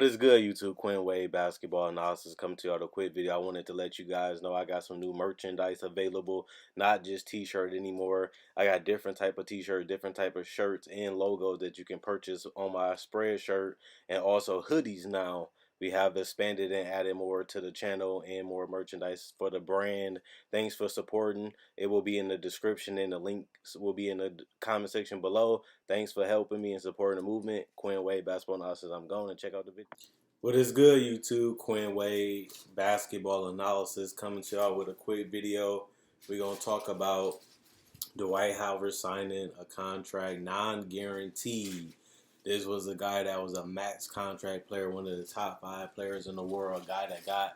is good, YouTube? Quinn Wade Basketball Analysis coming to y'all with a quick video. I wanted to let you guys know I got some new merchandise available, not just t-shirt anymore. I got different type of t-shirt, different type of shirts and logos that you can purchase on my spread shirt, and also hoodies now. We have expanded and added more to the channel and more merchandise for the brand. Thanks for supporting. It will be in the description and the links will be in the comment section below. Thanks for helping me and supporting the movement. Quinn Wade Basketball Analysis. I'm going to check out the video. What is good, YouTube? Quinn Wade Basketball Analysis coming to y'all with a quick video. We're going to talk about Dwight Howard signing a contract non-guaranteed. This was a guy that was a max contract player, one of the top 5 players in the world, a guy that got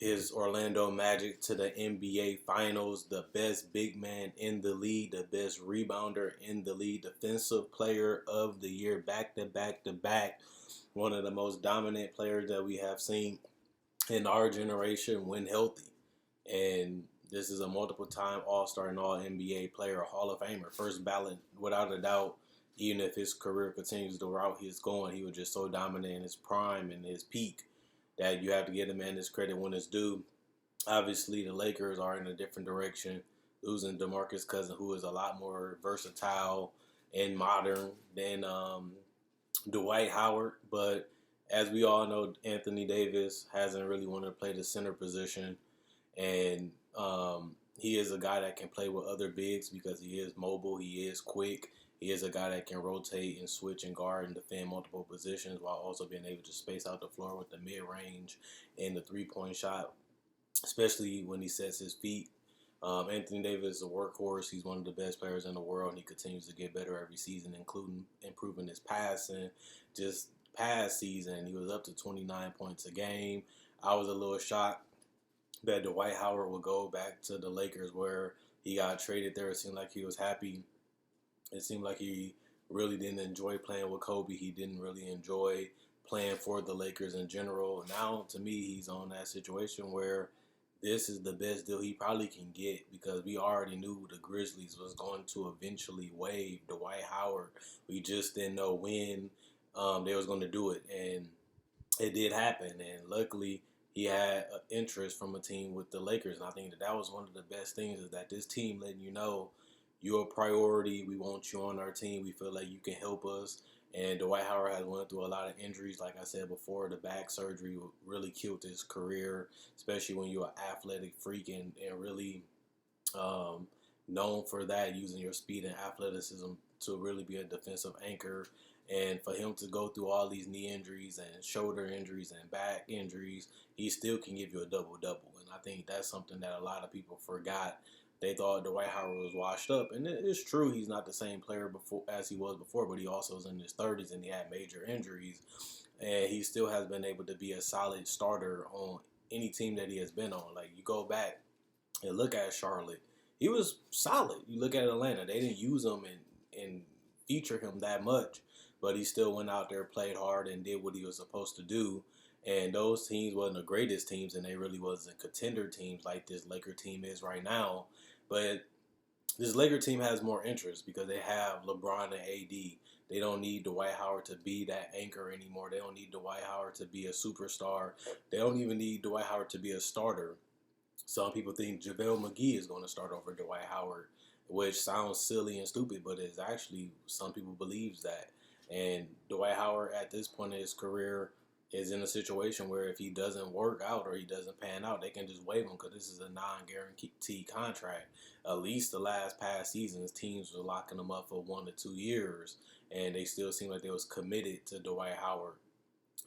his Orlando Magic to the NBA Finals, the best big man in the league, the best rebounder in the league, defensive player of the year, back to back to back, one of the most dominant players that we have seen in our generation when healthy. And this is a multiple-time All-Star and All-NBA player, a Hall of Famer, first ballot without a doubt. Even if his career continues the route he's going, he was just so dominant in his prime and his peak that you have to give the man his credit when it's due. Obviously, the Lakers are in a different direction, losing DeMarcus Cousins, who is a lot more versatile and modern than Dwight Howard. But as we all know, Anthony Davis hasn't really wanted to play the center position, and he is a guy that can play with other bigs because he is mobile, he is quick. He is a guy that can rotate and switch and guard and defend multiple positions while also being able to space out the floor with the mid-range and the three-point shot, especially when he sets his feet. Anthony Davis is a workhorse. He's one of the best players in the world, and he continues to get better every season, including improving his passing. Just past season, he was up to 29 points a game. I was a little shocked that Dwight Howard would go back to the Lakers where he got traded there. It seemed like he was happy. It seemed like he really didn't enjoy playing with Kobe. He didn't really enjoy playing for the Lakers in general. Now, to me, he's on that situation where this is the best deal he probably can get because we already knew the Grizzlies was going to eventually waive Dwight Howard. We just didn't know when they was going to do it, and it did happen. And luckily, he had an interest from a team with the Lakers, and I think that was one of the best things is that this team letting you know you're a priority. We want you on our team. We feel like you can help us. And Dwight Howard has went through a lot of injuries. Like I said before, the back surgery really killed his career, especially when you're an athletic freak and really known for that, using your speed and athleticism to really be a defensive anchor. And for him to go through all these knee injuries and shoulder injuries and back injuries, he still can give you a double-double. And I think that's something that a lot of people forgot. They thought Dwight Howard was washed up, and it's true he's not the same player before as he was before, but he also was in his 30s and he had major injuries, and he still has been able to be a solid starter on any team that he has been on. Like, you go back and look at Charlotte, he was solid. You look at Atlanta, they didn't use him and feature him that much, but he still went out there, played hard, and did what he was supposed to do. And those teams wasn't the greatest teams, and they really wasn't contender teams like this Laker team is right now. But this Laker team has more interest because they have LeBron and AD. They don't need Dwight Howard to be that anchor anymore. They don't need Dwight Howard to be a superstar. They don't even need Dwight Howard to be a starter. Some people think JaVale McGee is going to start over Dwight Howard, which sounds silly and stupid, but it's actually, some people believe that. And Dwight Howard at this point in his career is in a situation where if he doesn't work out or he doesn't pan out, they can just waive him because this is a non-guaranteed contract. At least the last past seasons, teams were locking him up for 1 to 2 years, and they still seem like they was committed to Dwight Howard.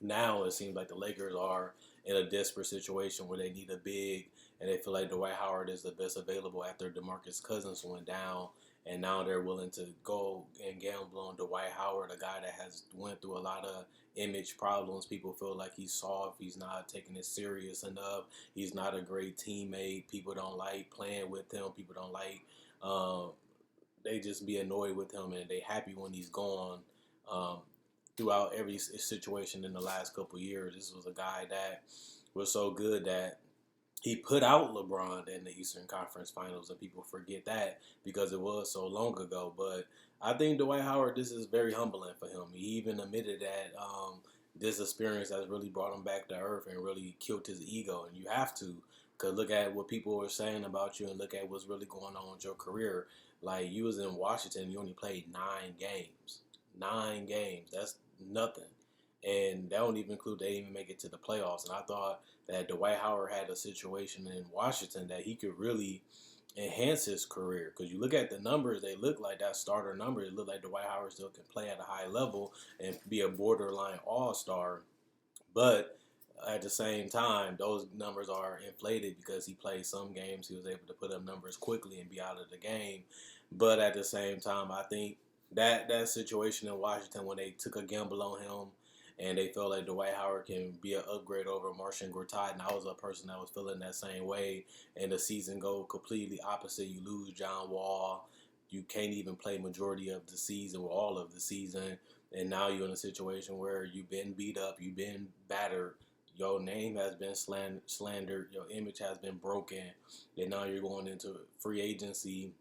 Now it seems like the Lakers are in a desperate situation where they need a big, and they feel like Dwight Howard is the best available after DeMarcus Cousins went down. And now they're willing to go and gamble on Dwight Howard, a guy that has went through a lot of image problems. People feel like he's soft. He's not taking it serious enough. He's not a great teammate. People don't like playing with him. People don't like, they just be annoyed with him, and they happy when he's gone. Throughout every situation in the last couple of years, this was a guy that was so good that he put out LeBron in the Eastern Conference Finals, and people forget that because it was so long ago. But I think Dwight Howard, this is very humbling for him. He even admitted that this experience has really brought him back to earth and really killed his ego. And you have to, because look at what people are saying about you and look at what's really going on with your career. Like, you was in Washington, you only played 9 games. 9 games. That's nothing. And that don't even include they didn't even make it to the playoffs. And I thought that Dwight Howard had a situation in Washington that he could really enhance his career. Because you look at the numbers, they look like that starter number. It look like Dwight Howard still can play at a high level and be a borderline all-star. But at the same time, those numbers are inflated because he played some games. He was able to put up numbers quickly and be out of the game. But at the same time, I think that situation in Washington when they took a gamble on him and they felt like Dwight Howard can be an upgrade over Marcin Gortat, and I was a person that was feeling that same way. And the season go completely opposite. You lose John Wall. You can't even play majority of the season or all of the season. And now you're in a situation where you've been beat up, you've been battered, your name has been slandered, your image has been broken, and now you're going into free agency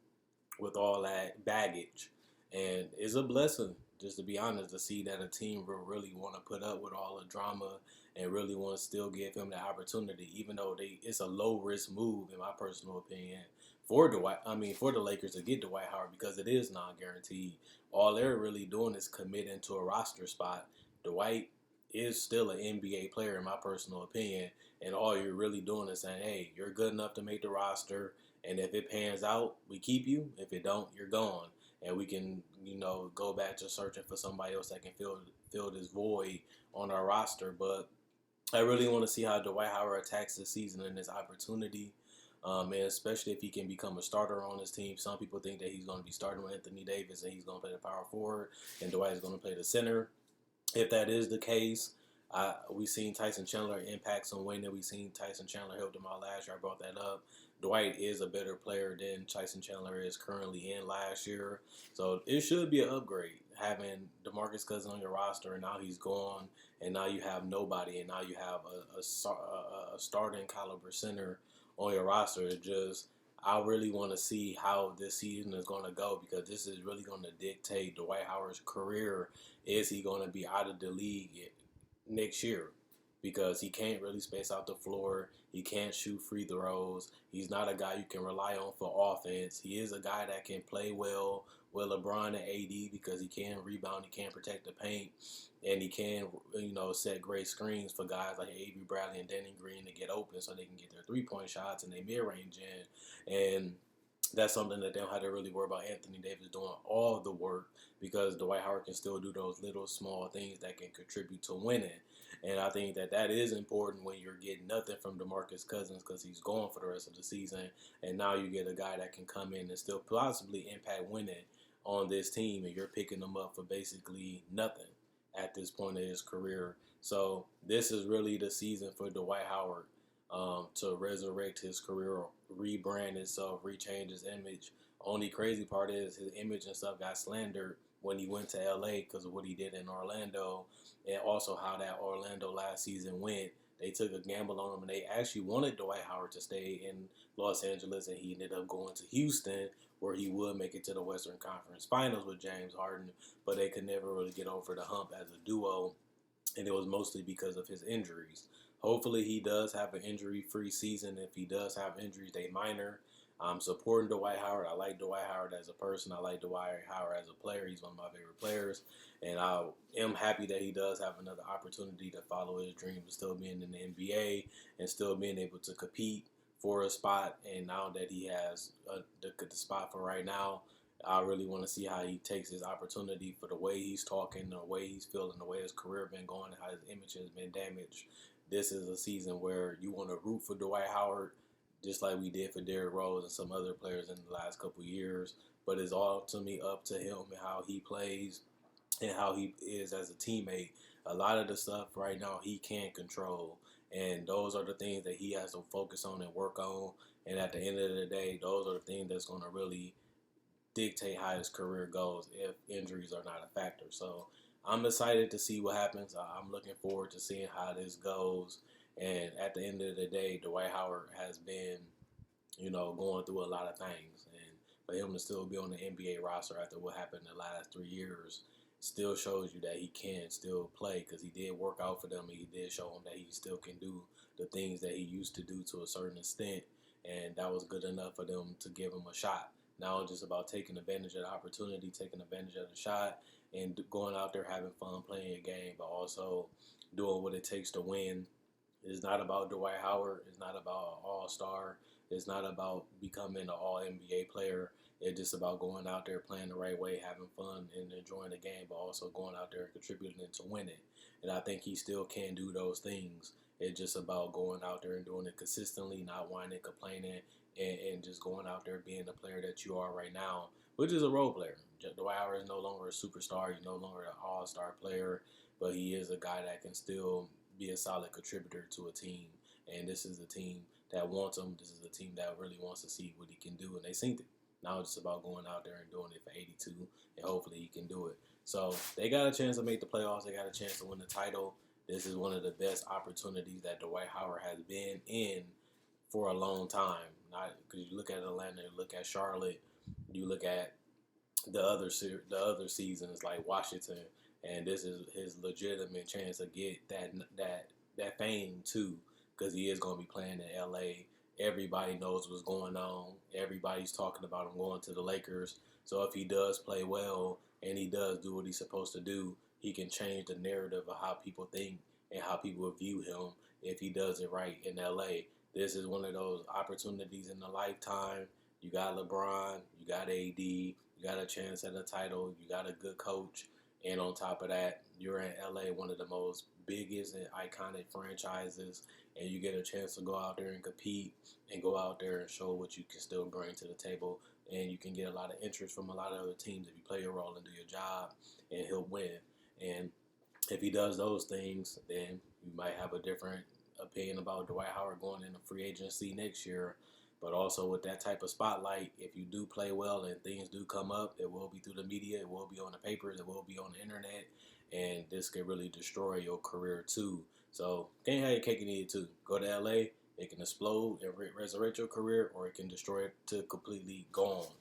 with all that baggage. And it's a blessing, just to be honest, to see that a team will really want to put up with all the drama and really want to still give him the opportunity, even though it's a low risk move in my personal opinion for for the Lakers to get Dwight Howard because it is non guaranteed. All they're really doing is committing to a roster spot. Dwight is still an NBA player in my personal opinion, and all you're really doing is saying, hey, you're good enough to make the roster. And if it pans out, we keep you. If it don't, you're gone. And we can, go back to searching for somebody else that can fill this void on our roster. But I really want to see how Dwight Howard attacks this season and this opportunity. And especially if he can become a starter on his team. Some people think that he's going to be starting with Anthony Davis and he's going to play the power forward and Dwight is going to play the center. If that is the case, we've seen Tyson Chandler impact some winning. We've seen Tyson Chandler help them out last year. I brought that up. Dwight is a better player than Tyson Chandler is currently in last year. So it should be an upgrade having DeMarcus Cousins on your roster and now he's gone and now you have nobody and now you have a starting caliber center on your roster. I really want to see how this season is going to go because this is really going to dictate Dwight Howard's career. Is he going to be out of the league next year? Because he can't really space out the floor. He can't shoot free throws. He's not a guy you can rely on for offense. He is a guy that can play well with LeBron and AD because he can rebound, he can protect the paint, and he can, set great screens for guys like Avery Bradley and Danny Green to get open so they can get their three-point shots and their mid-range in. And that's something that they don't have to really worry about Anthony Davis doing all the work because Dwight Howard can still do those little small things that can contribute to winning. And I think that is important when you're getting nothing from DeMarcus Cousins because he's gone for the rest of the season. And now you get a guy that can come in and still possibly impact winning on this team. And you're picking him up for basically nothing at this point in his career. So this is really the season for Dwight Howard to resurrect his career, rebrand himself, rechange his image. Only crazy part is his image and stuff got slandered when he went to LA because of what he did in Orlando and also how that Orlando last season went. They took a gamble on him and they actually wanted Dwight Howard to stay in Los Angeles and he ended up going to Houston where he would make it to the Western Conference Finals with James Harden, but they could never really get over the hump as a duo, and it was mostly because of his injuries. Hopefully he does have an injury-free season. If he does have injuries, they minor. I'm supporting Dwight Howard. I like Dwight Howard as a person. I like Dwight Howard as a player. He's one of my favorite players. And I am happy that he does have another opportunity to follow his dream of still being in the NBA and still being able to compete for a spot. And now that he has the spot for right now, I really want to see how he takes his opportunity for the way he's talking, the way he's feeling, the way his career been going, and how his image has been damaged. This is a season where you want to root for Dwight Howard, just like we did for Derrick Rose and some other players in the last couple of years. But it's all to me up to him and how he plays and how he is as a teammate. A lot of the stuff right now he can't control. And those are the things that he has to focus on and work on. And at the end of the day, those are the things that's going to really dictate how his career goes if injuries are not a factor. So I'm excited to see what happens. I'm looking forward to seeing how this goes. And at the end of the day, Dwight Howard has been, going through a lot of things. And for him to still be on the NBA roster after what happened in the last 3 years still shows you that he can still play, because he did work out for them and he did show them that he still can do the things that he used to do to a certain extent, and that was good enough for them to give him a shot. Now it's just about taking advantage of the opportunity, taking advantage of the shot, and going out there having fun playing a game, but also doing what it takes to win. It's not about Dwight Howard. It's not about an all-star. It's not about becoming an all-NBA player. It's just about going out there playing the right way, having fun, and enjoying the game, but also going out there and contributing to winning. And I think he still can do those things. It's just about going out there and doing it consistently, not whining, complaining, and just going out there being the player that you are right now, which is a role player. Dwight Howard is no longer a superstar. He's no longer an all-star player, but he is a guy that can still be a solid contributor to a team. And this is a team that wants him. This is a team that really wants to see what he can do, and they synced it. Now it's just about going out there and doing it for 82, and hopefully he can do it. So they got a chance to make the playoffs. They got a chance to win the title. This is one of the best opportunities that Dwight Howard has been in for a long time. Not because you look at Atlanta, you look at Charlotte, you look at the other seasons like Washington, and this is his legitimate chance to get that fame too, because he is going to be playing in LA. Everybody knows what's going on. Everybody's talking about him going to the Lakers. So if he does play well and he does do what he's supposed to do, he can change the narrative of how people think and how people view him if he does it right in LA. This is one of those opportunities in a lifetime. You got LeBron, you got AD, you got a chance at a title, you got a good coach, and on top of that, you're in LA, one of the most biggest and iconic franchises, and you get a chance to go out there and compete and go out there and show what you can still bring to the table, and you can get a lot of interest from a lot of other teams if you play your role and do your job, and he'll win. And if he does those things, then you might have a different opinion about Dwight Howard going into free agency next year. But also with that type of spotlight, if you do play well and things do come up, it will be through the media, it will be on the papers, it will be on the internet, and this could really destroy your career too. So can't have your cake and eat it too. Go to LA, it can explode and resurrect your career, or it can destroy it to completely gone.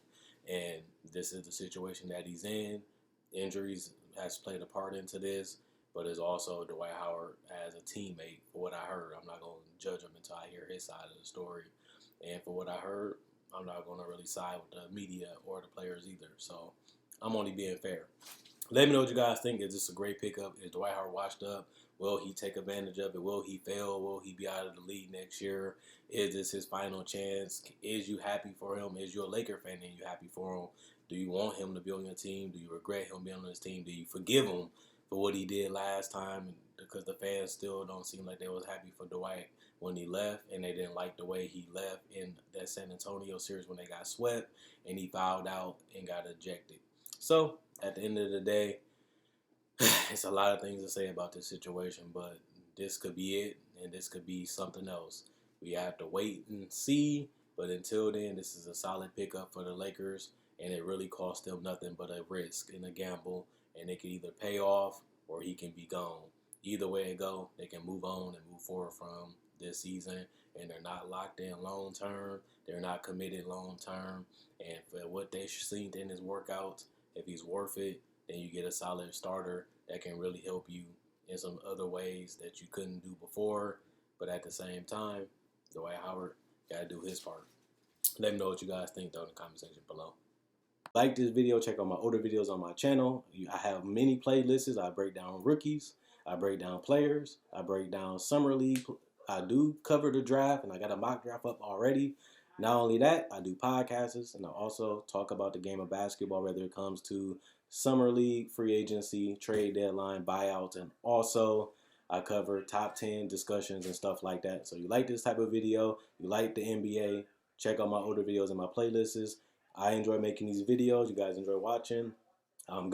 And this is the situation that he's in. Injuries has played a part into this, but it's also Dwight Howard as a teammate. For what I heard, I'm not going to judge him until I hear his side of the story. And for what I heard, I'm not going to really side with the media or the players either. So I'm only being fair. Let me know what you guys think. Is this a great pickup? Is Dwight Howard washed up? Will he take advantage of it? Will he fail? Will he be out of the league next year? Is this his final chance? Is you happy for him? Is you a Laker fan and you happy for him? Do you want him to be on your team? Do you regret him being on his team? Do you forgive him for what he did last time? Because the fans still don't seem like they was happy for Dwight when he left, and they didn't like the way he left in that San Antonio series when they got swept, and he fouled out and got ejected. So at the end of the day, it's a lot of things to say about this situation, but this could be it, and this could be something else. We have to wait and see, but until then, this is a solid pickup for the Lakers, and it really cost them nothing but a risk and a gamble, and it can either pay off or he can be gone. Either way it go, they can move on and move forward from this season, and they're not locked in long term. They're not committed long term, and for what they've seen in his workouts, if he's worth it, then you get a solid starter that can really help you in some other ways that you couldn't do before. But at the same time, Dwight Howard got to do his part. Let me know what you guys think, though, in the comment section below. Like this video, check out my older videos on my channel. I have many playlists. I break down rookies, I break down players, I break down summer league. I do cover the draft, and I got a mock draft up already. Not only that, I do podcasts, and I also talk about the game of basketball, whether it comes to summer league, free agency, trade deadline, buyouts, and also I cover top 10 discussions and stuff like that. So you like this type of video, you like the NBA, check out my older videos and my playlists. I enjoy making these videos. You guys enjoy watching.